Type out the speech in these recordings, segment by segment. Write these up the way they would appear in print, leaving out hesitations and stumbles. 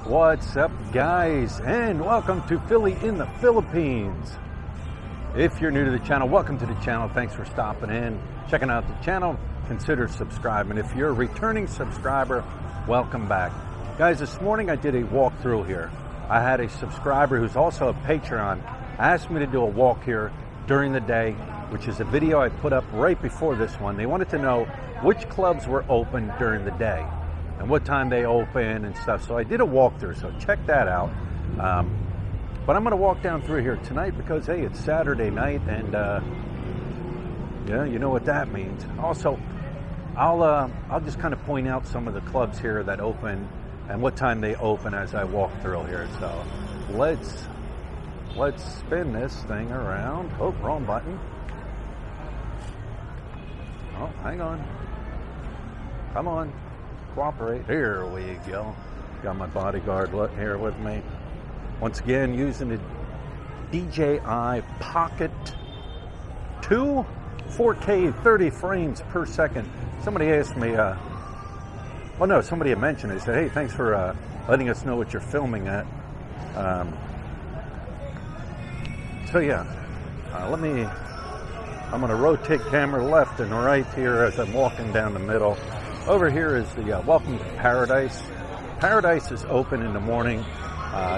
What's up, guys, and welcome to Philly in the Philippines. If you're new to the channel, welcome to the channel. Thanks for stopping in, checking out the channel. Consider subscribing. If you're a returning subscriber, welcome back. Guys, this morning I did a walkthrough here. I had a subscriber who's also a Patreon asked me to do a walk here during the day, which is a video I put up right before this one. They wanted to know which clubs were open during the day and what time they open and stuff. So I did a walkthrough, so check that out. But I'm gonna walk down through here tonight because, hey, it's Saturday night, and yeah, you know what that means. Also, I'll just kind of point out some of the clubs here that open and what time they open as I walk through here. So let's spin this thing around. Oh, wrong button. Oh, hang on. Come on. Cooperate. Here we go. Got my bodyguard here with me. Once again, using the DJI Pocket 2 4K 30 frames per second. Somebody asked me, somebody had mentioned it. They said, hey, thanks for letting us know what you're filming at. So yeah, I'm going to rotate camera left and right here as I'm walking down the middle. Over here is the Welcome to Paradise. Paradise is open in the morning.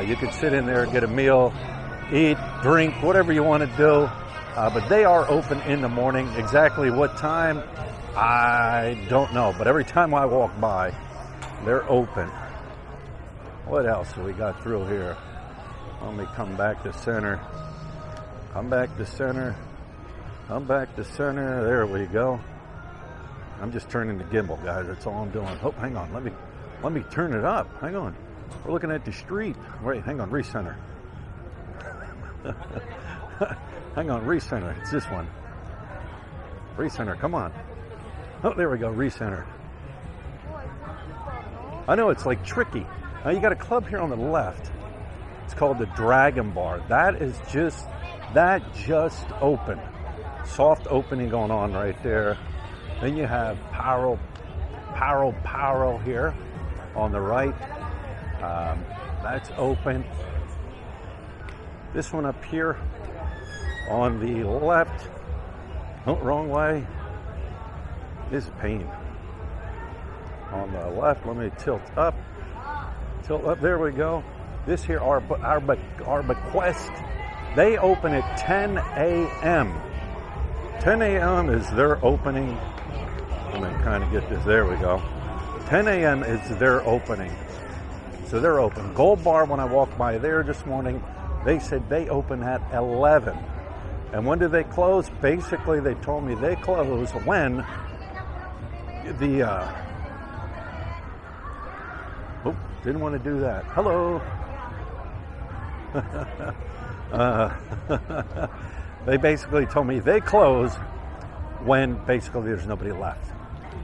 You could sit in there, get a meal, eat, drink, whatever you want to do. But they are open in the morning. Exactly what time, I don't know. But every time I walk by, they're open. What else do we got through here? Let me come back to center. Come back to center. Come back to center. There we go. I'm just turning the gimbal, guys. That's all I'm doing. Oh, hang on. Let me turn it up. Hang on. We're looking at the street. Wait, hang on. Recenter. Hang on. Recenter. It's this one. Recenter. Come on. Oh, there we go. Recenter. I know it's like tricky. Now you got a club here on the left. It's called the Dragon Bar. That just opened. Soft opening going on right there. Then you have Paro here on the right. That's open. This one up here on the left. Oh, wrong way. This is pain. On the left, let me tilt up. Tilt up, there we go. This here, our bequest. They open at 10 a.m. 10 a.m. is their opening. I'm going to kind of get this. There we go. 10 a.m. is their opening. So they're open. Gold Bar, when I walked by there this morning, they said they open at 11. And when do they close? Basically, they told me they close when the... Oh, didn't want to do that. Hello. They basically told me they close when basically there's nobody left.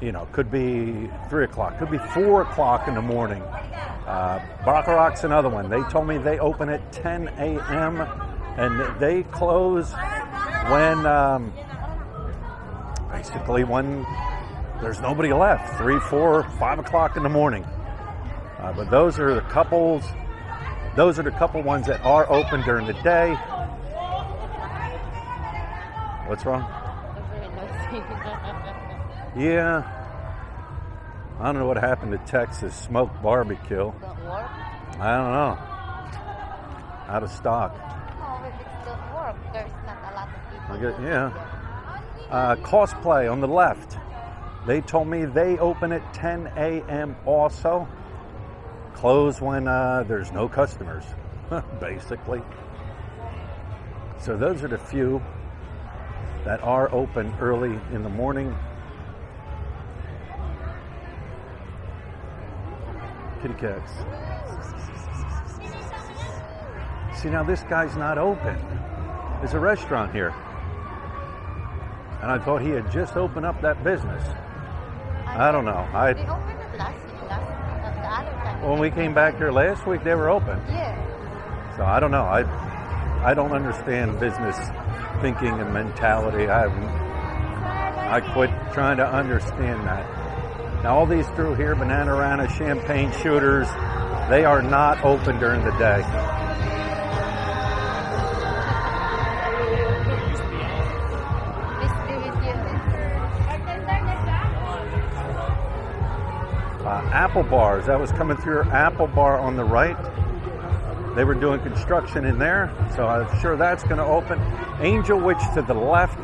You know, could be 3 o'clock, could be 4 o'clock in the morning. Baccarat's another one. They told me they open at 10 a.m. and they close when, basically when there's nobody left, 3, 4, 5 o'clock in the morning. But those are the couple ones that are open during the day. What's wrong? Yeah. I don't know what happened to Texas smoked barbecue. I don't know. Out of stock. Oh, if it don't work, there's not a lot of people. Yeah. Cosplay on the left. They told me they open at 10 a.m. also. Close when there's no customers, basically. So those are the few that are open early in the morning. Kitty cats. See, now this guy's not open. There's a restaurant here. And I thought he had just opened up that business. I don't know. They opened it last the other time. When we came back here last week, they were open. Yeah. So I don't know. I don't understand business thinking and mentality. I quit trying to understand that. Now all these through here, Bananarana, champagne shooters, They are not open during the day. Apple bars. That was coming through Apple bar on the right. They were doing construction in there, so I'm sure that's going to open. Angel Witch to the left.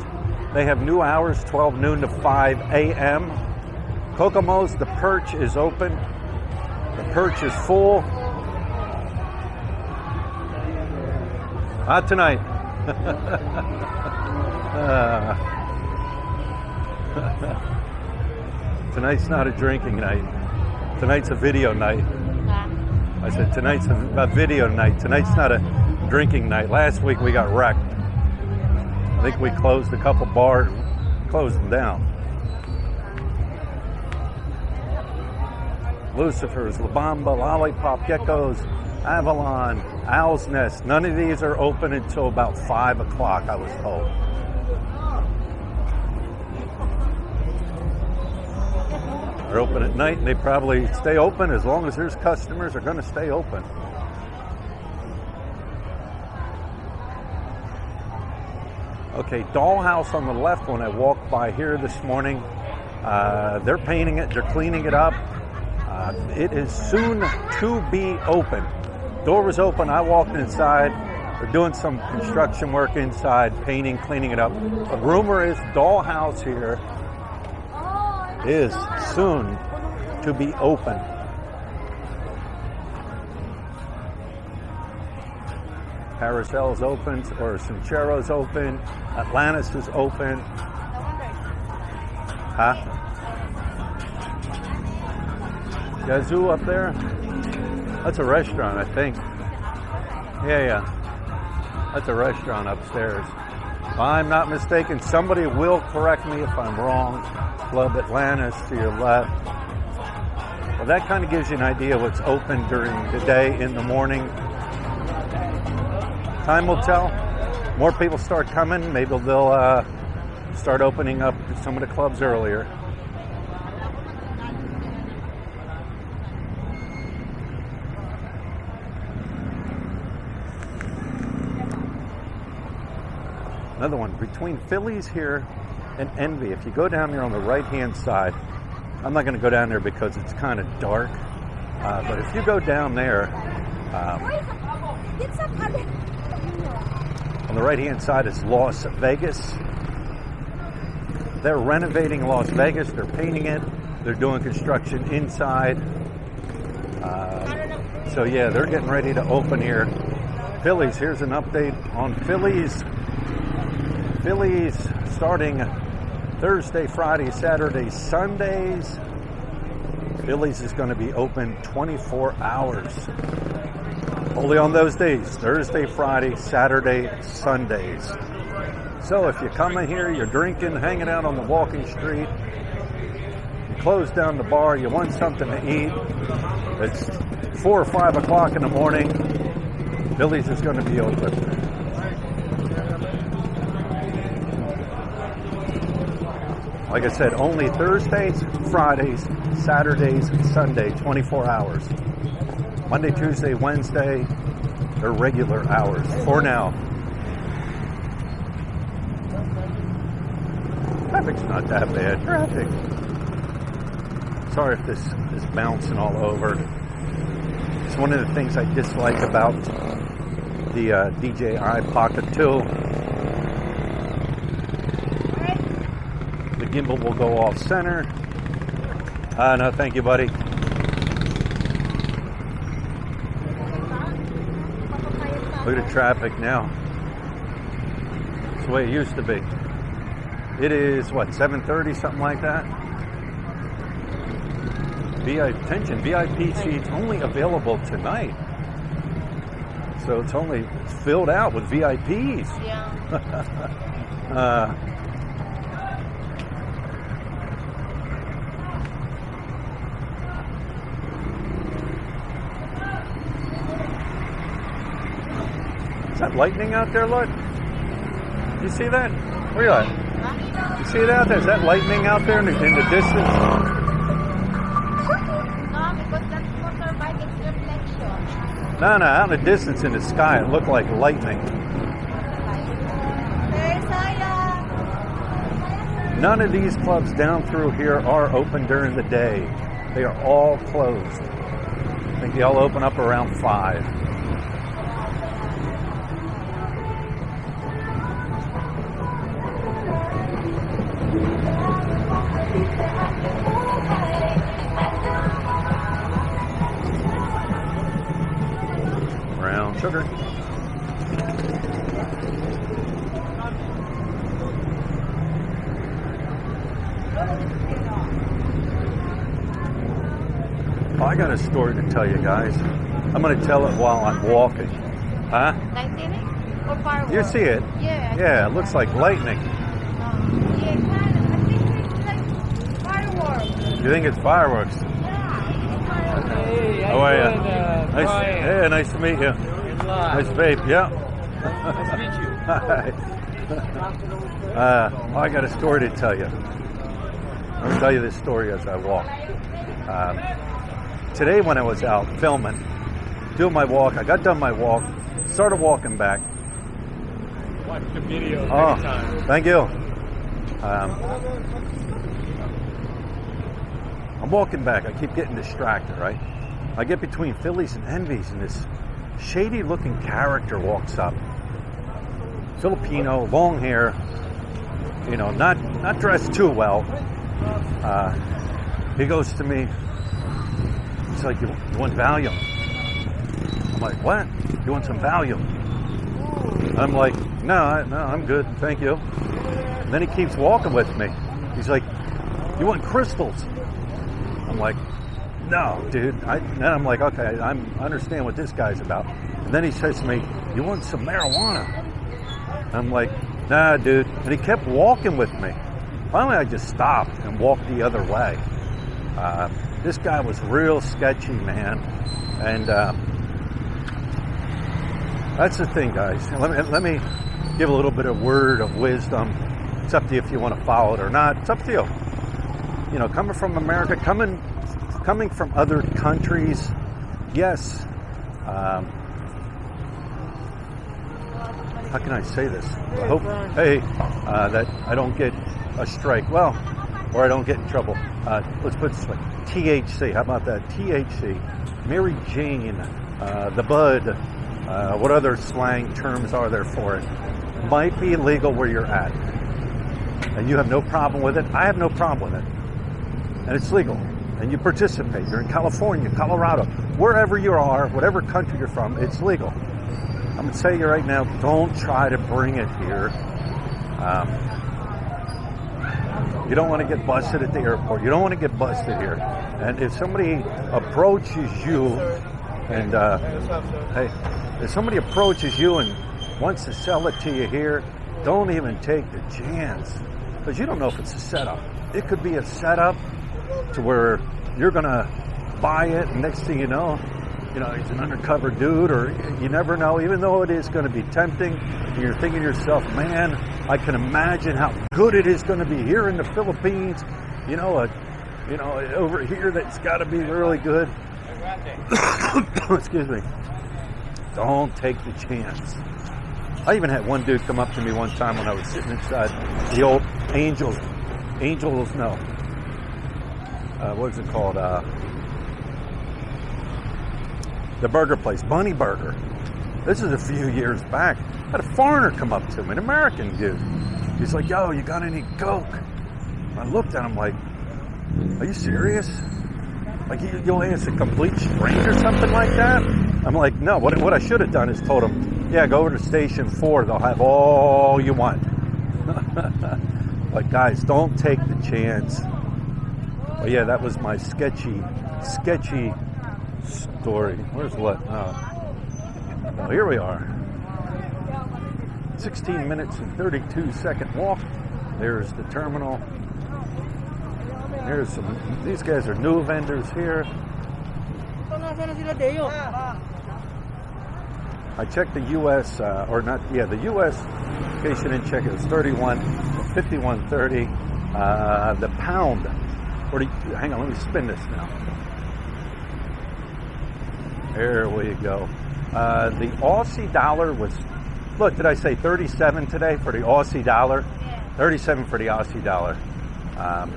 They have new hours, 12 noon to 5 a.m. Kokomo's, the Perch is open. The Perch is full. Not tonight. Tonight's not a drinking night. Tonight's a video night. I said tonight's a video night. Tonight's not a drinking night. Last week we got wrecked. I think we closed a couple bars, closed them down. Lucifer's, La Bamba, Lollipop, Geckos, Avalon, Owl's Nest. None of these are open until about 5 o'clock, I was told. They're open at night, and they probably stay open as long as there's customers. Are going to stay open. Okay, Dollhouse on the left. When I walked by here this morning, they're painting it. They're cleaning it up. It is soon to be open. Door was open. I walked inside. They're doing some construction work inside, painting, cleaning it up. The rumor is Dollhouse here is soon to be open. Carousel's open, or Cinchero's open. Atlantis is open. Huh? Yazoo up there? That's a restaurant, I think. Yeah. That's a restaurant upstairs. If I'm not mistaken, somebody will correct me if I'm wrong. Club Atlantis to your left. Well, that kind of gives you an idea what's open during the day, in the morning. Time will tell. More people start coming. Maybe they'll start opening up some of the clubs earlier. Another one between Philly's here and Envy. If you go down there on the right-hand side, I'm not going to go down there because it's kind of dark. But if you go down there, on the right-hand side is Las Vegas. They're renovating Las Vegas. They're painting it. They're doing construction inside. So yeah, they're getting ready to open here. Philly's, here's an update on Philly's. Philly's starting Thursday, Friday, Saturday, Sundays. Philly's is going to be open 24 hours. Only on those days, Thursday, Friday, Saturday, Sundays. So if you come in here, you're drinking, hanging out on the walking street, you close down the bar, you want something to eat, it's 4 or 5 o'clock in the morning, Philly's is going to be open. Like I said, only Thursdays, Fridays, Saturdays, and Sunday, 24 hours. Monday, Tuesday, Wednesday, they're regular hours for now. Traffic's not that bad. Traffic. Sorry if this is bouncing all over. It's one of the things I dislike about the DJI Pocket 2. The gimbal will go off center. No, thank you, buddy. Look at the traffic now. It's the way it used to be. It is, what, 7:30, something like that? Attention, VIP seats only available tonight. So it's only filled out with VIPs. Yeah. Is that lightning out there, look? You see that? Where are you at? You see it out there? Is that lightning out there in the distance? No, because that's motorbike, it's reflection. No, out in the distance in the sky, it looked like lightning. None of these clubs down through here are open during the day. They are all closed. I think they all open up around 5. Brown sugar. Oh, I got a story to tell you guys. I'm going to tell it while I'm walking. Huh? Lightning or fireworks? You see it? Yeah. Yeah, it looks like lightning. Yeah, kind of. I think it's like fireworks. You think it's fireworks? Yeah. Hey, How are you? Nice, Hey, nice to meet you. Nice babe. Yeah. Nice to meet you. Hi. I got a story to tell you. I'm going to tell you this story as I walk. Today when I was out filming, doing my walk, I got done my walk, started walking back. Watch the video many Oh, times. thank you. I'm walking back. I keep getting distracted, right? I get between Phillies and Envies, and this shady-looking character walks up. Filipino, long hair, you know, not dressed too well. He goes to me. He's like, you want Valium? I'm like, what? You want some Valium? I'm like, no, I'm good, thank you. And then he keeps walking with me. He's like, you want crystals? I'm like, no, dude. And I'm like, okay, I understand what this guy's about. And then he says to me, you want some marijuana? I'm like, nah, dude. And he kept walking with me. Finally, I just stopped and walked the other way. This guy was real sketchy, man. And that's the thing, guys. Let me give a little bit of word of wisdom. It's up to you if you want to follow it or not. It's up to you. You know, coming from America, coming from other countries, yes. How can I say this? I hope, that I don't get a strike. Well, or I don't get in trouble. Let's put it this way. THC. How about that? THC. Mary Jane. The bud. What other slang terms are there for it? Might be illegal where you're at. And you have no problem with it. I have no problem with it. And it's legal. And you participate. You're in California, Colorado, wherever you are, whatever country you're from, it's legal. I'm going to tell you right now, don't try to bring it here. You don't want to get busted at the airport. You don't want to get busted here. And if somebody approaches you and, hey, if somebody approaches you and wants to sell it to you here, don't even take the chance. Because you don't know if it's a setup. It could be a setup to where you're going to buy it, and next thing you know, he's an undercover dude, or you never know. Even though it is going to be tempting, you're thinking to yourself, man, I can imagine how good it is going to be here in the Philippines. Over here, that's got to be really good. Excuse me. Don't take the chance. I even had one dude come up to me one time when I was sitting inside the old Angels, no. What is it called? The burger place, Bunny Burger. This is a few years back. I had a foreigner come up to me, an American dude. He's like, yo, you got any Coke? And I looked at him like, are you serious? Like, you'll ask a complete stranger something like that? I'm like, no, what I should have done is told him, yeah, go over to Station 4. They'll have all you want. But guys, don't take the chance. But yeah, that was my sketchy story. Where's what? Well, here we are. 16 minutes and 32-second walk. There's the terminal. Here's these guys are new vendors here. I checked the U.S. The U.S. in case you didn't check it, was 51.30. The pound. Hang on, let me spin this now. There we go. The Aussie dollar was, look, did I say 37 today for the Aussie dollar? Yeah. 37 for the Aussie dollar.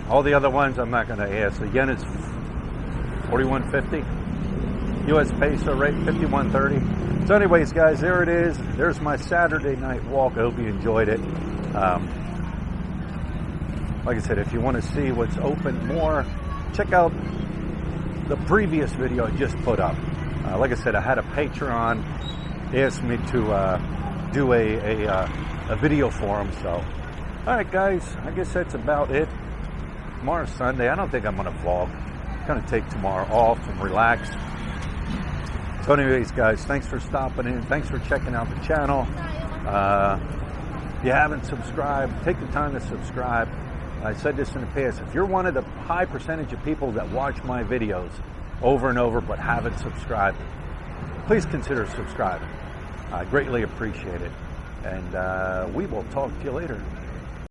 All the other ones I'm not going to ask. The yen is 41.50. U.S. peso rate 51.30. So anyways, guys, there it is. There's my Saturday night walk. I hope you enjoyed it. Like I said, if you want to see what's open more, check out the previous video I just put up. Like I said, I had a Patreon asked me to do a video for them. So, all right, guys, I guess that's about it. Tomorrow's Sunday. I don't think I'm going to vlog. I'm going to take tomorrow off and relax. So anyways, guys, thanks for stopping in. Thanks for checking out the channel. If you haven't subscribed, take the time to subscribe. I said this in the past. If you're one of the high percentage of people that watch my videos over and over but haven't subscribed, please consider subscribing. I greatly appreciate it. And we will talk to you later.